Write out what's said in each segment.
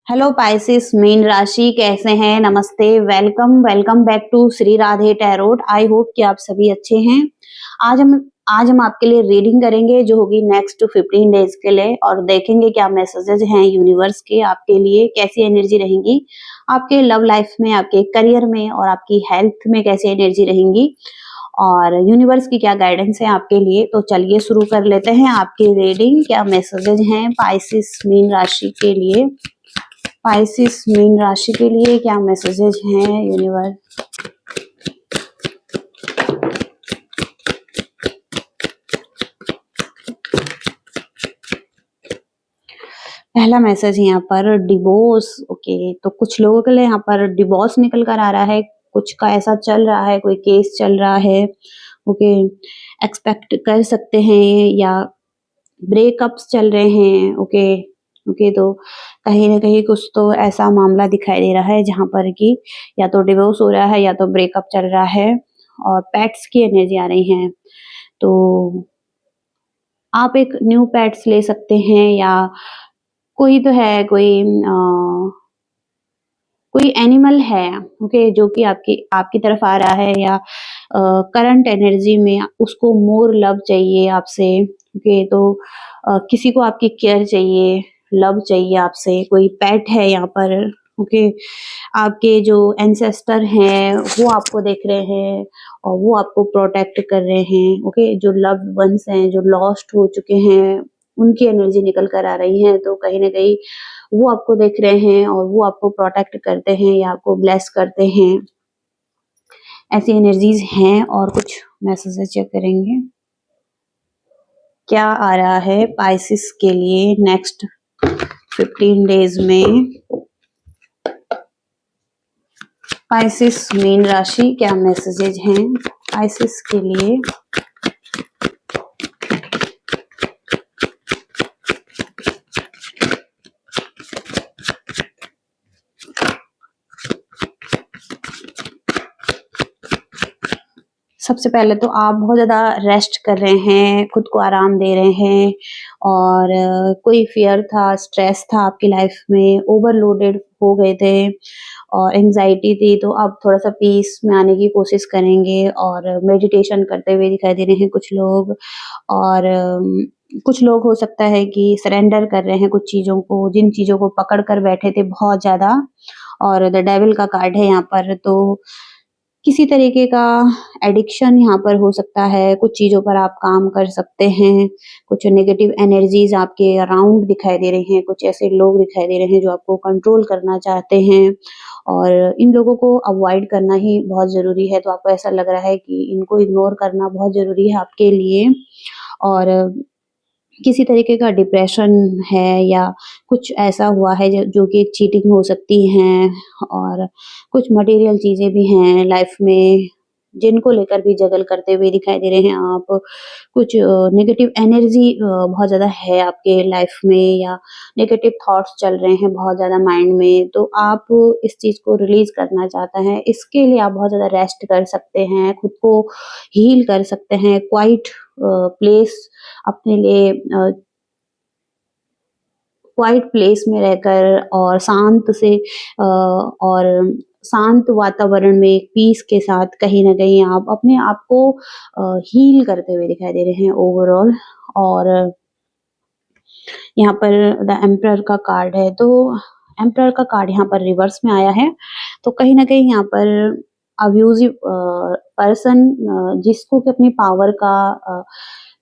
Hello Pisces mean राशि कैसे हैं। नमस्ते, welcome welcome back to Shri Radhe tarot. I hope कि आप सभी अच्छे हैं। आज हम आपके लिए रीडिंग करेंगे जो होगी नेक्स्ट 15 डेज के लिए, और देखेंगे क्या मैसेजेस हैं यूनिवर्स के आपके लिए, कैसी एनर्जी रहेंगी आपके लव लाइफ में, आपके करियर में और आपकी हेल्थ में कैसी एनर्जी रहेंगी और यूनिवर्स की क्या गाइडेंस है आपके लिए। तो चलिए शुरू कर लेते हैं आपकी रीडिंग। क्या मैसेजेस हैं पाइसेस मीन राशि के लिए। पाइसेस मीन राशि के लिए क्या मैसेजेस हैं यूनिवर्स। पहला मैसेज यहाँ पर डिवोर्स। ओके, तो कुछ लोगों के लिए यहाँ पर डिवोर्स निकल कर आ रहा है। कुछ का ऐसा चल रहा है, कोई केस चल रहा है। ओके, एक्सपेक्ट कर सकते हैं या ब्रेकअप्स चल रहे हैं। ओके ओके, तो कहीं ना कहीं कुछ तो ऐसा मामला दिखाई दे रहा है जहां पर कि या तो डिवोर्स हो रहा है या तो ब्रेकअप चल रहा है। और पेट्स की एनर्जी आ रही है, तो आप एक न्यू पेट्स ले सकते हैं या कोई तो है, कोई एनिमल है। ओके, जो कि आपकी आपकी तरफ आ रहा है या करंट एनर्जी में उसको मोर लव चाहिए आपसे। ओके, तो किसी को आपकी केयर चाहिए, लव चाहिए आपसे। कोई पेट है यहाँ पर। ओके, आपके जो एंसेस्टर हैं वो आपको देख रहे हैं और वो आपको प्रोटेक्ट कर रहे हैं। ओके, जो लव्ड वंस हैं, जो लॉस्ट हो चुके हैं, उनकी एनर्जी निकल कर आ रही है। तो कहीं ना कहीं वो आपको देख रहे हैं और वो आपको प्रोटेक्ट करते हैं या आपको ब्लेस करते हैं। ऐसी एनर्जीज हैं। और कुछ मैसेजेस चेक करेंगे क्या आ रहा है पाइसेस के लिए नेक्स्ट 15 डेज में। पाइसेस मीन राशि क्या मैसेजेस हैं पाइसेस के लिए। सबसे पहले तो आप बहुत ज़्यादा रेस्ट कर रहे हैं, खुद को आराम दे रहे हैं और कोई फ़ियर था, स्ट्रेस था आपकी लाइफ में, ओवरलोडेड हो गए थे और एंग्ज़ायटी थी, तो अब थोड़ा-सा पीस में आने की कोशिश करेंगे और मेडिटेशन करते हुए दिखाई दे रहे हैं कुछ लोग। और कुछ लोग हो सकता है कि सरेंडर कर रहे हैं कुछ चीज़ों को, जिन चीज़ों को पकड़ कर बैठे थे बहुत ज़्यादा। और द डेविल का कार्ड है यहाँ पर, तो किसी तरीके का एडिक्शन यहाँ पर हो सकता है। कुछ चीज़ों पर आप काम कर सकते हैं। कुछ नेगेटिव एनर्जीज़ आपके अराउंड दिखाई दे रही हैं। कुछ ऐसे लोग दिखाई दे रहे हैं जो आपको कंट्रोल करना चाहते हैं और इन लोगों को अवॉइड करना ही बहुत ज़रूरी है। तो आपको ऐसा लग रहा है कि इनको इग्नोर करना बहुत ज़रूरी है आपके लिए। और किसी तरीके का डिप्रेशन है या कुछ ऐसा हुआ है जो कि चीटिंग हो सकती हैं। और कुछ मटेरियल चीज़ें भी हैं लाइफ में जिनको लेकर भी जगल करते हुए दिखाई दे रहे हैं आप। कुछ नेगेटिव एनर्जी बहुत ज़्यादा है आपके लाइफ में या नेगेटिव थॉट्स चल रहे हैं बहुत ज़्यादा माइंड में, तो आप इस चीज़ को रिलीज़ करना चाहते हैं। इसके लिए आप बहुत ज़्यादा रेस्ट कर सकते हैं, खुद को हील कर सकते हैं। क्वाइट प्लेस अपने लिए क्वाइट प्लेस में रहकर और और शांत वातावरण में पीस के साथ कहीं न कहीं आप अपने आप को हील करते हुए दिखाई दे रहे हैं ओवरऑल। और यहाँ पर द एम्परर का कार्ड है, तो एम्परर का कार्ड यहाँ पर रिवर्स में आया है। तो कहीं न कहीं यहाँ पर अब्यूज़िव पर्सन जिसको कि अपनी पावर का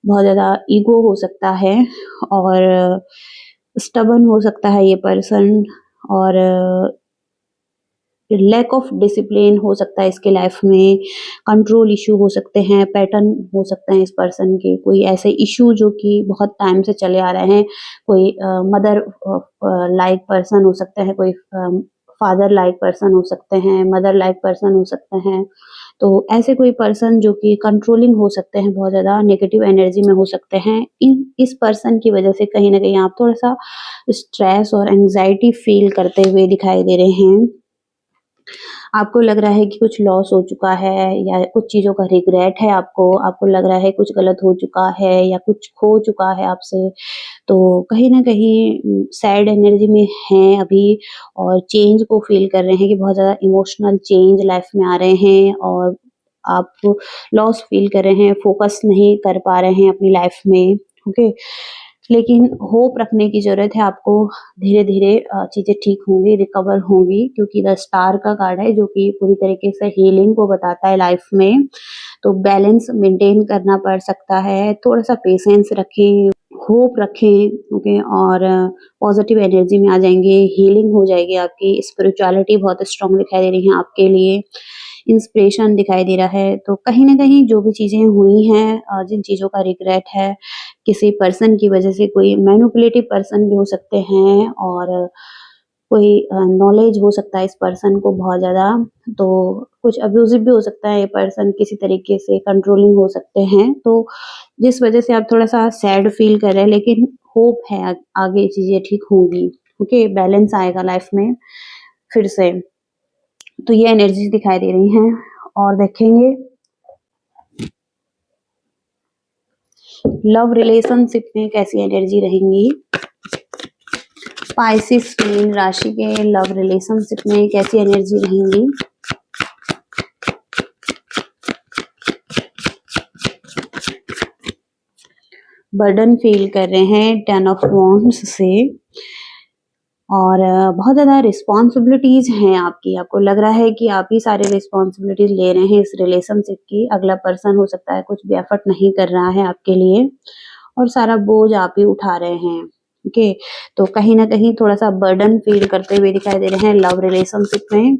बहुत ज़्यादा ईगो हो सकता है और स्टबर्न हो सकता है ये पर्सन। और लैक ऑफ डिसिप्लिन हो सकता है इसके लाइफ में। कंट्रोल इश्यू हो सकते हैं, पैटर्न हो सकते हैं इस पर्सन के, कोई ऐसे इश्यू जो कि बहुत टाइम से चले आ रहे हैं। कोई मदर लाइक पर्सन हो सकते हैं, कोई फादर लाइक पर्सन हो सकते हैं, मदर लाइक पर्सन हो सकते हैं। तो ऐसे कोई पर्सन जो कि कंट्रोलिंग हो सकते हैं, बहुत ज़्यादा नेगेटिव एनर्जी में हो सकते हैं। इस पर्सन की वजह से कहीं न कहीं आप थोड़ा-सा स्ट्रेस और एंग्ज़ायटी फ़ील करते हुए दिखाई दे रहे हैं। आपको लग रहा है कि कुछ लॉस हो चुका है या कुछ चीज़ों का रिग्रेट है आपको, आपको लग रहा है कुछ गलत हो चुका है या कुछ खो चुका है आपसे। तो कहीं न कहीं सैड एनर्जी में हैं अभी और चेंज को फ़ील कर रहे हैं कि बहुत ज़्यादा इमोशनल चेंज लाइफ़ में आ रहे हैं और आप लॉस फ़ील कर रहे हैं, फ़ोकस नहीं कर पा रहे हैं अपनी लाइफ़ में, ओके? लेकिन होप रखने की ज़रूरत है आपको, धीरे-धीरे चीज़ें ठीक होंगी, रिकवर होंगी क्योंकि द स्टार का कार्ड है जो कि पूरी तरीके से हीलिंग को बताता है लाइफ़ में। तो बैलेंस मेंटेन करना पड़ सकता है, थोड़ा-सा पेशेंस रखें, होप रखें, ओके? और पॉज़िटिव एनर्जी में आ जाएँगे, हीलिंग हो जाएगी आपकी, स्पिरिचुअलिटी बहुत स्ट्रॉन्ग दिखाई दे रही है आपके लिए, इंस्पिरेशन दिखाई दे रहा है। तो कहीं न कहीं जो भी चीज़ें हुई हैं जिन चीज़ों का रिग्रेट है, किसी पर्सन की वजह से कोई मैनिपुलेटिव पर्सन भी हो सकते हैं और कोई नॉलेज हो सकता है इस पर्सन को बहुत ज़्यादा, तो कुछ अब्यूज़िव भी हो सकता है ये पर्सन, किसी तरीके से कंट्रोलिंग हो सकते हैं। तो जिस वजह से आप थोड़ा-सा सैड फ़ील कर रहे हैं लेकिन होप है आगे चीज़ें ठीक होंगी, ओके? बैलेंस आएगा लाइफ़ में फिर से। तो ये एनर्जीज़ दिखाई दे रही हैं और देखेंगे लव रिलेशनशिप में कैसी एनर्जी रहेंगी। स्पाइसिस मीन राशि के लव रिलेशनशिप में कैसी एनर्जी रहेंगी। बर्डन फील कर रहे हैं 10 ऑफ वॉन्ड्स से और बहुत ज़्यादा रिस्पॉन्सिबिलिटीज़ हैं आपकी। आपको लग रहा है कि आप ही सारे रिस्पॉन्सिबिलिटीज़ ले रहे हैं इस रिलेशनशिप की। अगला पर्सन हो सकता है कुछ भी एफर्ट नहीं कर रहा है आपके लिए और सारा बोझ आप ही उठा रहे हैं। ओके, तो कहीं न कहीं थोड़ा-सा बर्डन फील करते हुए दिखाई दे रहे हैं लव रिलेशनशिप में।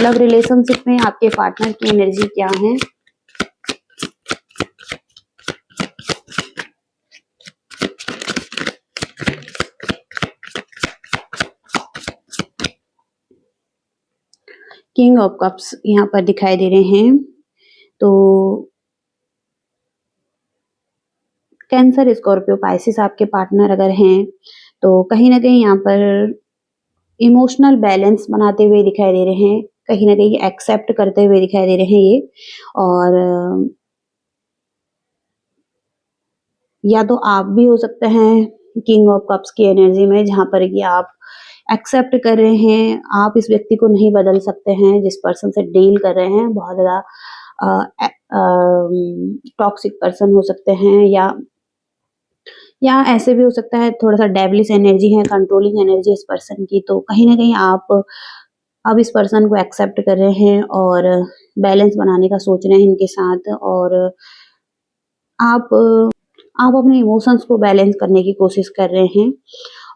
लव रिलेशनशिप में आपके पार्टनर की एनर्जी क्या है? किंग ऑफ कप्स यहाँ पर दिखाई दे रहे हैं। तो कैंसर, स्कॉर्पियो, पाइसेस आपके पार्टनर अगर हैं, तो कहीं न कहीं यहाँ पर इमोशनल बैलेंस बनाते हुए दिखाई दे रहे हैं। कहीं न कहीं एक्सेप्ट करते हुए दिखाई दे रहे हैं ये और या तो आप भी हो सकते हैं किंग ऑफ कप्स की एनर्जी में जहाँ पर कि आप एक्सेप्ट कर रहे हैं, आप इस व्यक्ति को नहीं बदल सकते हैं जिस पर्सन से डील कर रहे हैं। बहुत ज़्यादा टॉक्सिक पर्सन हो सकते हैं या ऐसे भी हो सकता है थोड़ा-सा डेविलिश एनर्जी है, कंट्रोलिंग एनर्जी इस पर्सन की। तो कहीं न कहीं आप अब इस पर्सन को एक्सेप्ट कर रहे हैं और बैलेंस बनाने का सोच रहे हैं इनके साथ और आप आप अपने इमोशंस को बैलेंस करने की कोशिश कर रहे हैं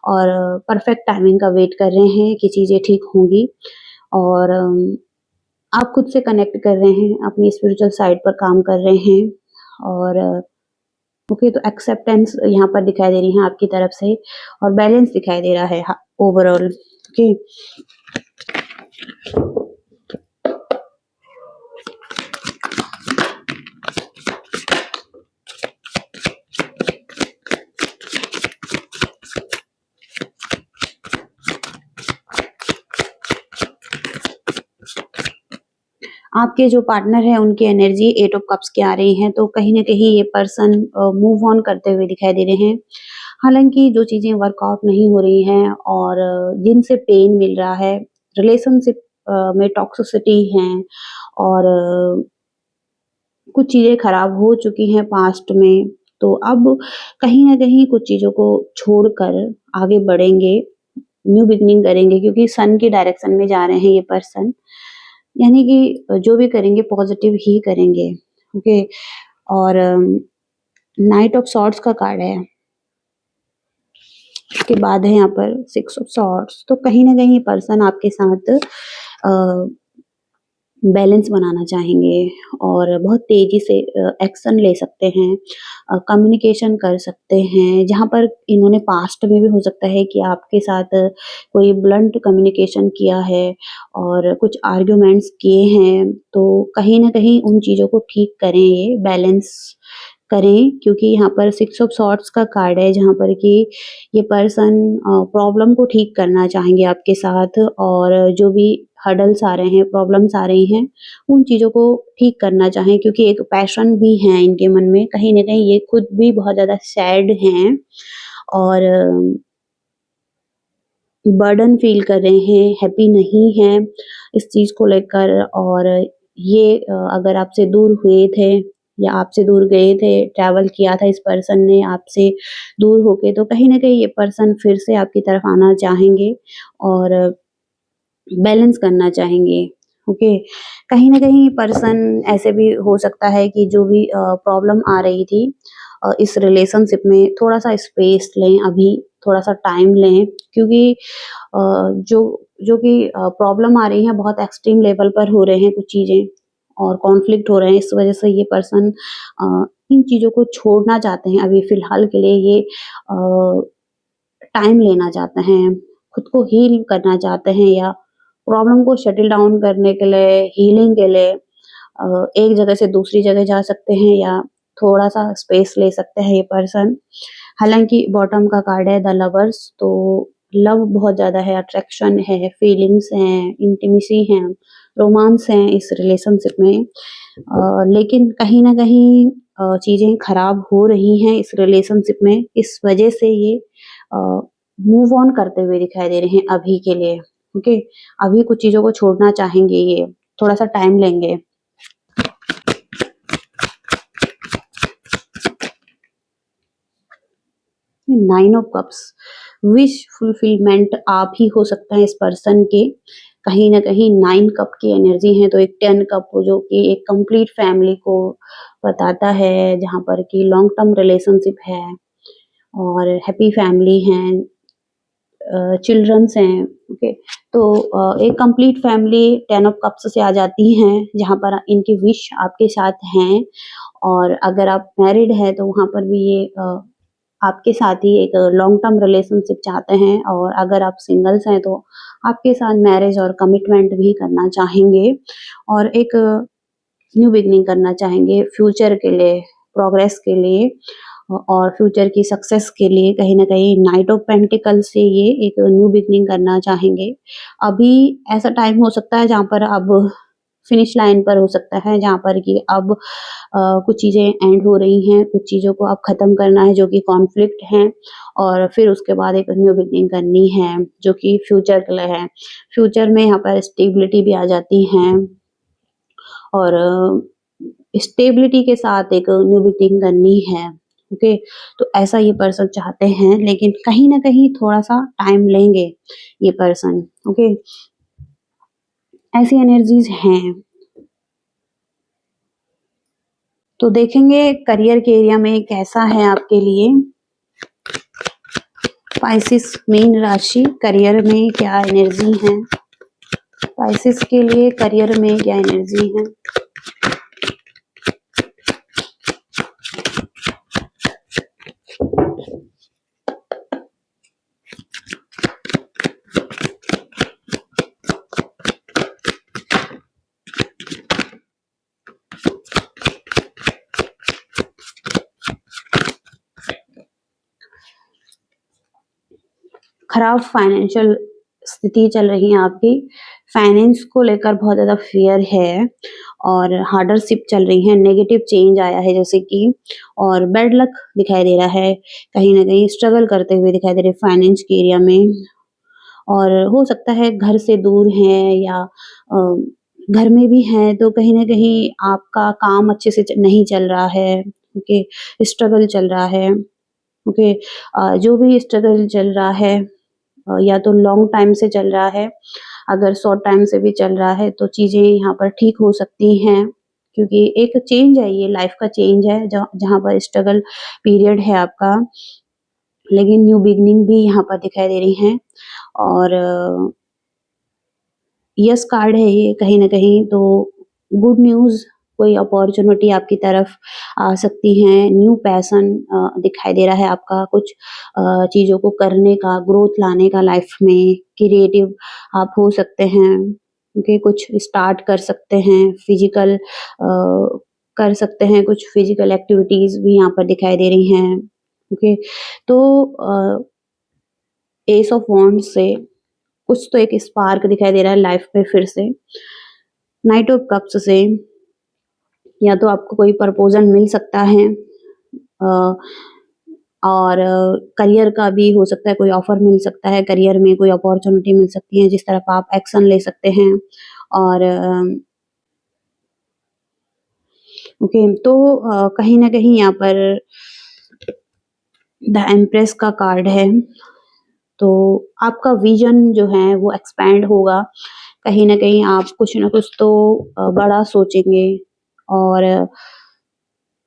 और परफेक्ट टाइमिंग का वेट कर रहे हैं कि चीज़ें ठीक होंगी और आप खुद से कनेक्ट कर रहे हैं, अपनी स्पिरिचुअल साइड पर काम कर रहे हैं और ओके, तो एक्सेप्टेंस यहाँ पर दिखाई दे रही है आपकी तरफ से और बैलेंस दिखाई दे रहा है ओवरऑल, ओके। आपके जो पार्टनर हैं उनकी एनर्जी 8 ऑफ कप्स की आ रही है, तो कहीं न कहीं ये पर्सन मूव ऑन करते हुए दिखाई दे रहे हैं। हालाँकि जो चीज़ें वर्कआउट नहीं हो रही हैं और जिनसे पेन मिल रहा है, रिलेशनशिप में टॉक्सिसिटी है और कुछ चीज़ें खराब हो चुकी हैं पास्ट में, तो अब कहीं न कहीं कुछ चीज़ों को छोड़कर आगे बढ़ेंगे, न्यू बिगिनिंग करेंगे क्योंकि सन की डायरेक्शन में जा रहे हैं ये पर्सन। यानी कि जो भी करेंगे पॉज़िटिव ही करेंगे, ओके? और नाइट ऑफ सॉर्ड्स का कार्ड है, उसके बाद है यहाँ पर 6 ऑफ सॉर्ड्स तो कहीं न कहीं पर्सन आपके साथ अ, बैलेंस बनाना चाहेंगे और बहुत तेज़ी से एक्शन ले सकते हैं, कम्युनिकेशन कर सकते हैं। जहाँ पर इन्होंने पास्ट में भी हो सकता है कि आपके साथ कोई ब्लंट कम्युनिकेशन किया है और कुछ आर्ग्यूमेंट्स किए हैं, तो कहीं न कहीं उन चीज़ों को ठीक करें ये बैलेंस करें, क्योंकि यहाँ पर 6 ऑफ सॉर्ड्स का कार्ड है, जहाँ पर कि ये पर्सन प्रॉब्लम को ठीक करना चाहेंगे आपके साथ, और जो भी हर्डल्स आ रहे हैं, प्रॉब्लम्स आ रही हैं, उन चीज़ों को ठीक करना चाहें, क्योंकि एक पैशन भी है इनके मन में। कहीं न कहीं ये खुद भी बहुत ज़्यादा सैड हैं और बर्डन फ़ील कर रहे हैं, हैप्पी नहीं हैं इस चीज़ को लेकर, और ये अगर आपसे दूर हुए थे या आपसे दूर गए थे, ट्रैवल किया था इस पर्सन ने आपसे दूर होके, तो कहीं न कहीं ये पर्सन फिर से आपकी तरफ आना चाहेंगे और बैलेंस करना चाहेंगे, ओके। कहीं न कहीं पर्सन ऐसे भी हो सकता है कि जो भी प्रॉब्लम आ रही थी इस रिलेशनशिप में, थोड़ा-सा स्पेस लें अभी, थोड़ा-सा टाइम लें, क्योंकि जो जो कि प्रॉब्लम आ रही है बहुत एक्सट्रीम लेवल पर हो रहे हैं कुछ चीज़ें, और कॉन्फ्लिक्ट हो रहे हैं, इस वज़ह से ये पर्सन इन चीज़ों को छोड़ना चाहते हैं अभी फ़िलहाल के लिए। ये अ, टाइम लेना चाहते हैं, खुद को हील करना चाहते हैं, या प्रॉब्लम को सेटल डाउन करने के लिए, हीलिंग के लिए एक जगह से दूसरी जगह जा सकते हैं, या थोड़ा-सा स्पेस ले सकते हैं ये पर्सन। हालाँकि बॉटम का कार्ड है द लवर्स, तो लव बहुत ज़्यादा है, अट्रैक्शन है, फीलिंग्स हैं, इंटिमेसी है, रोमांस है इस रिलेशनशिप में। लेकिन कहीं न कहीं चीज़ें खराब हो रही हैं इस रिलेशनशिप में, इस वजह से ये अ, मूव ऑन करते हुए दिखाई दे रहे हैं अभी के लिए, ओके। अभी कुछ चीज़ों को छोड़ना चाहेंगे ये, थोड़ा-सा टाइम लेंगे। 9 ऑफ कप्स, विश फुलफिलमेंट आप ही हो सकता है इस पर्सन के। कहीं न कहीं 9 कप की एनर्जी है, तो एक 10 कप जो कि एक कंप्लीट फैमिली को बताता है, जहाँ पर कि लॉन्ग टर्म रिलेशनशिप है और हैप्पी फैमिली है, चिल्ड्रंस हैं, ओके। तो एक कंप्लीट फैमिली 10 ऑफ कप्स से आ जाती हैं, जहाँ पर इनकी विश आपके साथ हैं, और अगर आप मैरिड हैं, तो वहाँ पर भी ये आपके साथ ही एक लॉन्ग टर्म रिलेशनशिप चाहते हैं, और अगर आप सिंगल्स हैं, तो आपके साथ मैरिज और कमिटमेंट भी करना चाहेंगे, और एक न्यू बिगिनिंग करना चाहेंगे फ्यूचर के लिए, प्रोग्रेस के लिए, और फ्यूचर की सक्सेस के लिए। कहीं न कहीं नाइट ऑफ पेंटिकल से ये एक न्यू बिगिनिंग करना चाहेंगे। अभी ऐसा टाइम हो सकता है जहाँ पर अब फिनिश लाइन पर हो सकता है, जहाँ पर कि अब कुछ चीज़ें एंड हो रही हैं, कुछ चीज़ों को अब ख़त्म करना है जो कि कॉन्फ्लिक्ट हैं, और फिर उसके बाद एक न्यू बिगिनिंग करनी है, जो कि फ्यूचर के लिए है। फ्यूचर में यहाँ पर स्टेबिलिटी भी आ जाती है, और स्टेबिलिटी के साथ एक न्यू बिगिनिंग करनी है, ओके। तो ऐसा ये पर्सन चाहते हैं, लेकिन कहीं न कहीं थोड़ा-सा टाइम लेंगे ये पर्सन, ओके। ऐसी एनर्जीज़ हैं। तो देखेंगे करियर के एरिया में कैसा है आपके लिए। स्पाइसेस मीन राशि, करियर में क्या एनर्जी है? स्पाइसेस के लिए करियर में क्या एनर्जी है? खराब फाइनेंशियल स्थिति चल रही है आपकी, फाइनेंस को लेकर बहुत ज़्यादा फ़ियर है, और हार्डरशिप चल रही है, नेगेटिव चेंज आया है जैसे कि, और बैड लक दिखाई दे रहा है, कहीं न कहीं स्ट्रगल करते हुए दिखाई दे रहे हैं फाइनेंस के एरिया में, और हो सकता है घर से दूर हैं, या अ, घर में भी हैं, तो कहीं न कहीं आपका काम अच्छे से नहीं चल रहा है, ओके, स्ट्रगल चल रहा है, ओके। जो भी स्ट्रगल चल रहा है, या तो लॉन्ग टाइम से चल रहा है, अगर शॉर्ट टाइम से भी चल रहा है, तो चीज़ें यहाँ पर ठीक हो सकती हैं, क्योंकि एक चेंज है, ये लाइफ का चेंज है, जहाँ पर स्ट्रगल पीरियड है आपका, लेकिन न्यू बिगिनिंग भी यहाँ पर दिखाई दे रही हैं, और यस कार्ड है ये कहीं न कहीं, तो गुड न्यूज़, कोई अपॉर्च्युनिटी आपकी तरफ आ सकती है, न्यू पैशन दिखाई दे रहा है आपका, कुछ चीज़ों को करने का, ग्रोथ लाने का लाइफ में, क्रिएटिव आप हो सकते हैं, ओके, कुछ स्टार्ट कर सकते हैं, फिज़िकल कर सकते हैं, कुछ फिज़िकल एक्टिविटीज़ भी यहाँ पर दिखाई दे रही हैं, ओके। तो एस ऑफ वांड्स से कुछ तो एक स्पार्क दिखाई दे रहा है लाइफ में फिर से। नाइट ऑफ कप्स से या तो आपको कोई प्रपोज़ल मिल सकता है अ, और करियर का भी हो सकता है, कोई ऑफ़र मिल सकता है, करियर में कोई अपॉर्च्युनिटी मिल सकती है जिस तरफ आप एक्शन ले सकते हैं और ओके। तो कहीं न कहीं यहाँ पर द एम्प्रेस का कार्ड है, तो आपका विज़न जो है वो एक्सपैंड होगा। कहीं न कहीं आप कुछ न कुछ तो बड़ा सोचेंगे और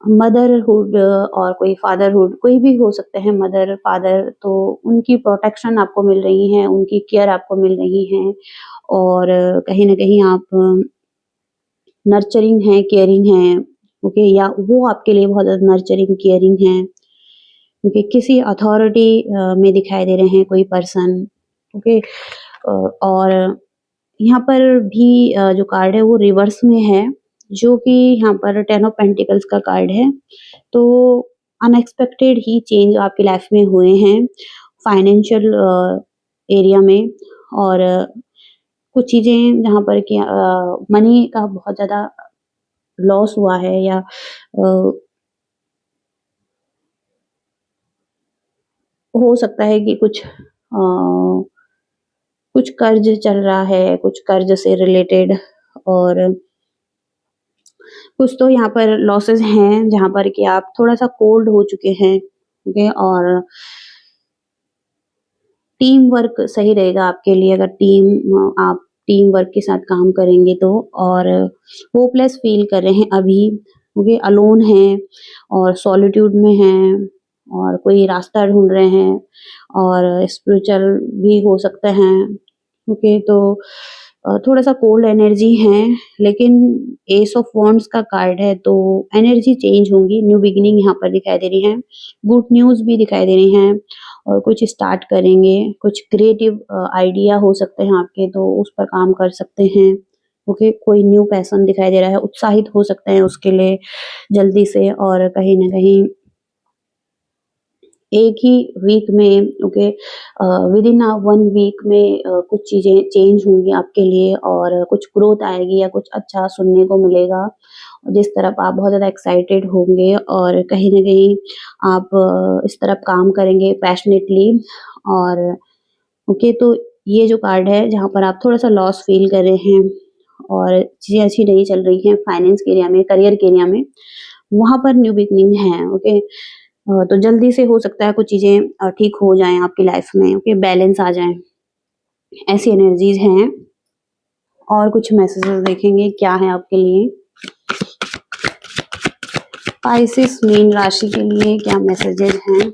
मदरहुड और कोई फादरहुड कोई भी हो सकते हैं मदर, फादर, तो उनकी प्रोटेक्शन आपको मिल रही है, उनकी केयर आपको मिल रही है और कहीं न कहीं आप नर्चरिंग हैं, केयरिंग हैं, ओके, या वो आपके लिए बहुत ज़्यादा नर्चरिंग, केयरिंग हैं, ओके। किसी अथॉरिटी में दिखाई दे रहे हैं कोई पर्सन, ओके। और यहाँ पर भी जो कार्ड है वो रिवर्स में है, जो कि यहाँ पर 10 ऑफ पेंटिकल्स का कार्ड है। तो अनएक्सपेक्टेड ही चेंज आपकी लाइफ में हुए हैं, फाइनेंशियल एरिया में और कुछ चीज़ें जहाँ पर कि मनी का बहुत ज़्यादा लॉस हुआ है या हो सकता है कि कुछ कर्ज़ चल रहा है, कुछ कर्ज़ से रिलेटेड और कुछ तो यहाँ पर लॉसेस हैं, जहाँ पर कि आप थोड़ा-सा कोल्ड हो चुके हैं, ओके। और टीम वर्क सही रहेगा आपके लिए अगर आप टीम वर्क के साथ काम करेंगे तो और होपलेस फ़ील कर रहे हैं अभी, ओके, अलोन हैं और सॉलिट्यूड में हैं और कोई रास्ता ढूँढ रहे हैं और स्पिरिचुअल भी हो सकते हैं, ओके। तो थोड़ा-सा कोल्ड एनर्जी है, लेकिन एस ऑफ वांड्स का कार्ड है तो एनर्जी चेंज होंगी, न्यू बिगिनिंग यहाँ पर दिखाई दे रही है, गुड न्यूज़ भी दिखाई दे रही हैं और कुछ स्टार्ट करेंगे, कुछ क्रिएटिव आइडिया हो सकते हैं आपके तो उस पर काम कर सकते हैं, ओके। कोई न्यू पैशन दिखाई दे रहा है, उत्साहित हो सकते हैं उसके लिए जल्दी से और कहीं न कहीं एक ही वीक में, ओके, विदिन 1 वीक में कुछ चीज़ें चेंज होंगी आपके लिए और कुछ ग्रोथ आएगी या कुछ अच्छा सुनने को मिलेगा, जिस तरफ आप बहुत ज़्यादा एक्साइटेड होंगे और कहीं न कहीं आप इस तरफ काम करेंगे पैशनेटली और ओके। तो ये जो कार्ड है जहाँ पर आप थोड़ा-सा लॉस फ़ील कर रहे हैं और चीज़ें अच्छी नहीं चल रही हैं फाइनेंस के एरिया में, करियर के एरिया में, वहाँ पर न्यू बिगिनिंग है, ओके। तो जल्दी से हो सकता है कुछ चीज़ें ठीक हो जाएँ आपकी लाइफ में, ओके, बैलेंस आ जाए, ऐसी एनर्जीज़ हैं। और कुछ मैसेजेस देखेंगे क्या है आपके लिए। स्पाइसेस मीन राशि के लिए क्या मैसेजेस हैं?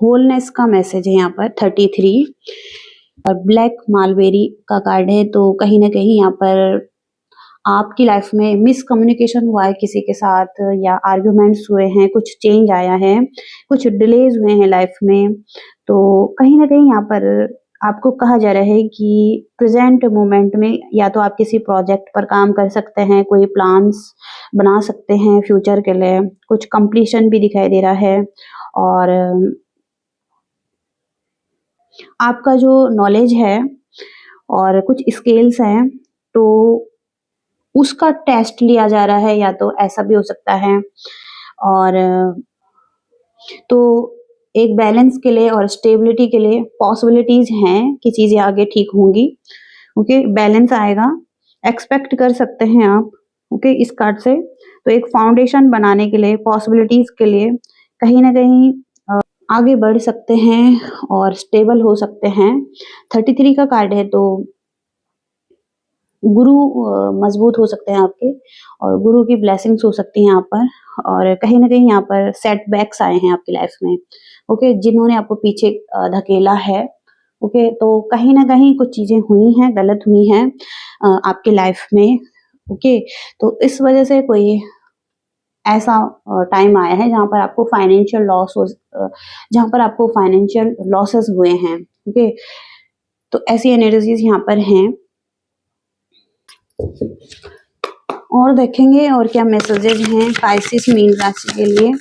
होलनेस का मैसेज है यहाँ पर 33 और ब्लैक मालबेरी का कार्ड है, तो कहीं न कहीं यहाँ पर आपकी लाइफ में मिसकम्युनिकेशन हुआ है किसी के साथ या आर्ग्यूमेंट्स हुए हैं, कुछ चेंज आया है, कुछ डिलेज़ हुए हैं लाइफ में। तो कहीं न कहीं यहाँ पर आपको कहा जा रहा है कि प्रेज़ेंट मोमेंट में या तो आप किसी प्रोजेक्ट पर काम कर सकते हैं, कोई प्लान्स बना सकते हैं फ्यूचर के लिए, कुछ कंप्लीशन भी दिखाई दे रहा है और आपका जो नॉलेज है और कुछ स्किल्स हैं, तो उसका टेस्ट लिया जा रहा है या तो ऐसा भी हो सकता है और तो एक बैलेंस के लिए और स्टेबिलिटी के लिए पॉसिबिलिटीज़ हैं कि चीज़ें आगे ठीक होंगी, ओके, बैलेंस आएगा, एक्सपेक्ट कर सकते हैं आप, ओके, इस कार्ड से। तो एक फाउंडेशन बनाने के लिए, पॉसिबिलिटीज़ के लिए कहीं न कहीं आगे बढ़ सकते हैं और स्टेबल हो सकते हैं। 33 का कार्ड है तो गुरु मज़बूत हो सकते हैं आपके और गुरु की ब्लेसिंग्स हो सकती हैं यहाँ पर और कहीं न कहीं यहाँ पर सेटबैक्स आए हैं आपकी लाइफ़ में, ओके, जिन्होंने आपको पीछे धकेला है ओके, तो कहीं न कहीं कुछ चीज़ें हुई हैं, गलत हुई हैं आपकी लाइफ़ में, ओके। तो इस वज़ह से कोई ऐसा टाइम आया है जहाँ पर आपको फाइनेंशियल लॉसेस हुए हैं, ओके। तो ऐसी एनर्जीज़ यहाँ पर हैं। और देखेंगे और क्या मैसेजेस हैं पाइसेस मीन राशि के लिए।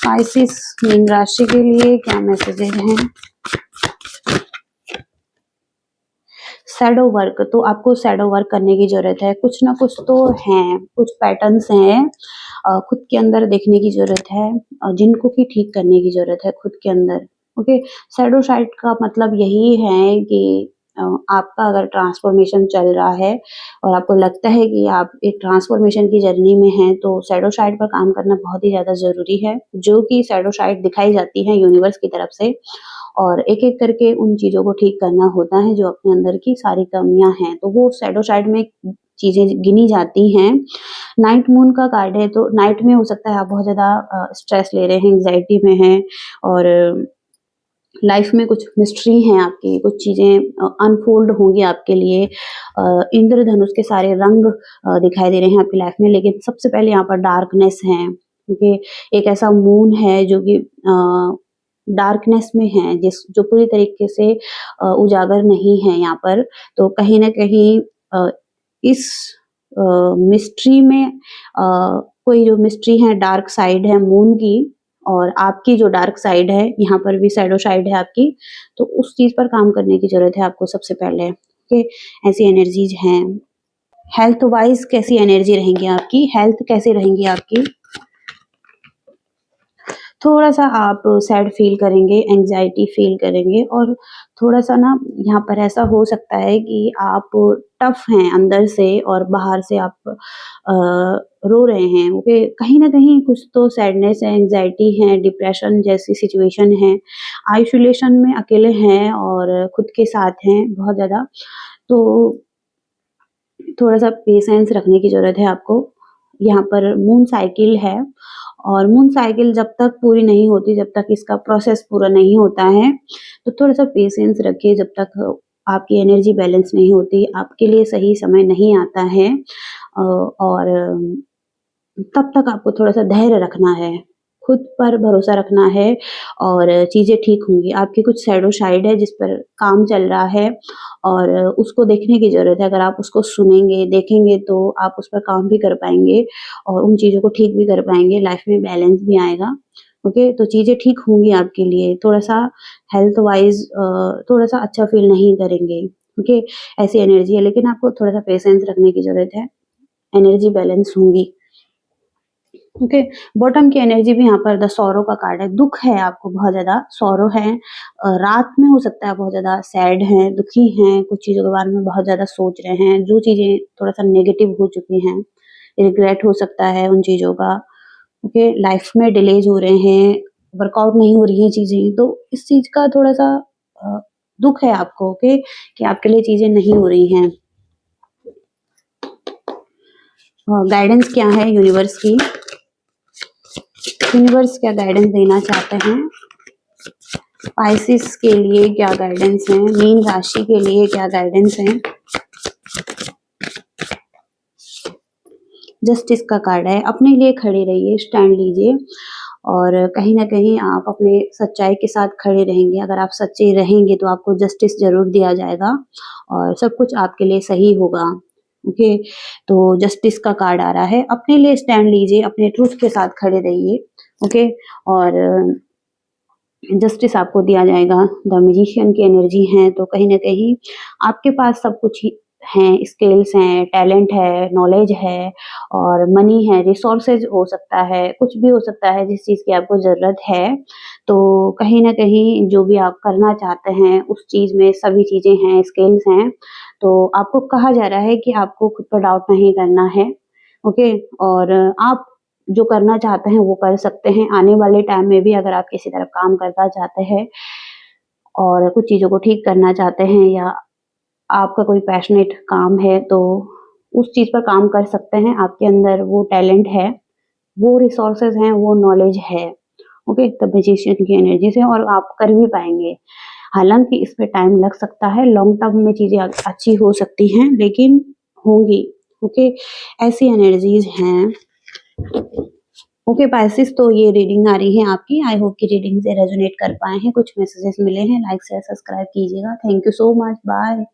पाइसेस मीन राशि के लिए क्या मैसेजेस हैं? शैडो वर्क, तो आपको शैडो वर्क करने की ज़रूरत है। कुछ ना कुछ तो हैं, कुछ पैटर्न्स हैं खुद के अंदर देखने की ज़रूरत है जिनको कि ठीक करने की ज़रूरत है खुद के अंदर, ओके। शैडो साइड का मतलब यही है कि आपका अगर ट्रांसफॉर्मेशन चल रहा है और आपको लगता है कि आप एक ट्रांसफॉर्मेशन की जर्नी में हैं, तो शैडो साइड पर काम करना बहुत ही ज़्यादा ज़रूरी है, जो कि शैडो साइड दिखाई जाती है यूनिवर्स की तरफ से। और एक-एक करके उन चीज़ों को ठीक करना होता है जो अपने अंदर की सारी कमियाँ हैं, तो वो शैडो साइड में चीज़ें गिनी जाती हैं। नाइट मून का कार्ड है, तो नाइट में हो सकता है आप बहुत ज़्यादा स्ट्रेस ले रहे हैं, एंग्ज़ायटी में हैं और लाइफ में कुछ मिस्ट्री हैं आपकी, कुछ चीज़ें अनफ़ोल्ड होंगी आपके लिए। इंद्रधनुष के सारे रंग दिखाई दे रहे हैं आपकी लाइफ में, लेकिन सबसे पहले यहाँ पर डार्कनेस है, क्योंकि एक ऐसा मून है जो कि डार्कनेस में है, जो पूरी तरीके से उजागर नहीं है यहाँ पर। तो कहीं न कहीं इस मिस्ट्री में कोई जो मिस्ट्री है, डार्क साइड है मून की और आपकी जो डार्क साइड है, यहाँ पर भी शैडो साइड है आपकी, तो उस चीज़ पर काम करने की ज़रूरत है आपको सबसे पहले, ओके। ऐसी एनर्जीज़ हैं। हेल्थ वाइज़ कैसी एनर्जी रहेंगी आपकी? हेल्थ कैसी रहेंगी आपकी? थोड़ा-सा आप सैड फ़ील करेंगे, एंग्ज़ायटी फ़ील करेंगे और थोड़ा-सा ना यहाँ पर ऐसा हो सकता है कि आप टफ़ हैं अंदर से और बाहर से आप रो रहे हैं, ओके। कहीं न कहीं कुछ तो सैडनेस है, एंग्ज़ायटी है, डिप्रेशन जैसी सिचुएशन है, आइसोलेशन में अकेले हैं और खुद के साथ हैं बहुत ज़्यादा। तो थोड़ा-सा पेशेंस रखने की ज़रूरत है आपको। यहाँ पर मून साइकिल है और मून साइकिल जब तक पूरी नहीं होती, जब तक इसका प्रोसेस पूरा नहीं होता है, तो थोड़ा-सा पेशेंस रखिए जब तक आपकी एनर्जी बैलेंस नहीं होती, आपके लिए सही समय नहीं आता है और तब तक आपको थोड़ा-सा धैर्य रखना है, खुद पर भरोसा रखना है और चीज़ें ठीक होंगी। आपकी कुछ शैडो साइड है जिस पर काम चल रहा है और उसको देखने की ज़रूरत है। अगर आप उसको सुनेंगे, देखेंगे तो आप उस पर काम भी कर पाएँगे और उन चीज़ों को ठीक भी कर पाएँगे, लाइफ़ में बैलेंस भी आएगा, ओके? तो चीज़ें ठीक होंगी आपके लिए। थोड़ा-सा हेल्थ वाइज़ थोड़ा-सा अच्छा फ़ील नहीं करेंगे, ओके? ऐसी एनर्जी है, लेकिन आपको थोड़ा-सा पेशेंस रखने की ज़रूरत है, एनर्जी बैलेंस होंगी। ओके, बॉटम की एनर्जी भी यहाँ पर द सॉरो का कार्ड है, दुःख है आपको बहुत ज़्यादा, सॉरो है रात में हो सकता है बहुत ज़्यादा सैड हैं, दुखी हैं, कुछ चीज़ों के बारे में बहुत ज़्यादा सोच रहे हैं, जो चीज़ें थोड़ा-सा नेगेटिव हो चुकी हैं, रिग्रेट हो सकता है उन चीज़ों का, ओके, लाइफ में डिलेज हो रहे हैं, वर्कआउट नहीं हो रही हैं चीज़ें, तो इस चीज़ का थोड़ा-सा अ, दुःख है आपको, ओके, कि आपके लिए चीज़ें नहीं हो रही हैं। गाइडेंस क्या है यूनिवर्स की? यूनिवर्स क्या गाइडेंस देना चाहते हैं? पाइसेस के लिए क्या गाइडेंस है? मीन राशि के लिए क्या गाइडेंस है? जस्टिस का कार्ड है, अपने लिए खड़े रहिए, स्टैंड लीजिए और कहीं न कहीं आप अपने सच्चाई के साथ खड़े रहेंगे। अगर आप सच्चे रहेंगे तो आपको जस्टिस ज़रूर दिया जाएगा और सब कुछ आपके लिए सही होगा, ओके। तो जस्टिस का कार्ड आ रहा है, अपने लिए स्टैंड लीजिए, अपने ट्रुथ के साथ खड़े रहिए, ओके। और जस्टिस आपको दिया जाएगा। द मैजिशियन की एनर्जी है, तो कहीं न कहीं आपके पास सब कुछ ही हैं, स्किल्स हैं, टैलेंट है, नॉलेज है और मनी है, रिसोर्सेज़ हो सकता है, कुछ भी हो सकता है जिस चीज़ की आपको ज़रूरत है। तो कहीं न कहीं जो भी आप करना चाहते हैं, उस चीज़ में सभी चीज़ें हैं, स्किल्स हैं। तो आपको कहा जा रहा है कि आपको खुद पर डाउट नहीं करना है, ओके? और आप जो करना चाहते हैं वो कर सकते हैं। आने वाले टाइम में भी अगर आप किसी तरफ काम करना चाहते हैं और कुछ चीज़ों को ठीक करना चाहते हैं या आपका कोई पैशनेट काम है तो उस चीज़ पर काम कर सकते हैं। आपके अंदर वो टैलेंट है, वो रिसोर्सेज़ हैं, वो नॉलेज है। ओके? द मैजिशियन की एनर्जी से और आप कर भी पाएँगे। हालाँकि इसमें टाइम लग सकता है, लॉन्ग टर्म में चीज़ें अच्छी हो सकती हैं, लेकिन होंगी, ओके? ऐसी एनर्जीज़ हैं। ओके पाइसेस, तो ये रीडिंग आ रही है आपकी। आई होप कि रीडिंग से रेज़ोनेट कर पाए हैं, कुछ मैसेजेस मिले हैं। लाइक शेयर सब्सक्राइब कीजिएगा। Thank you so much, bye.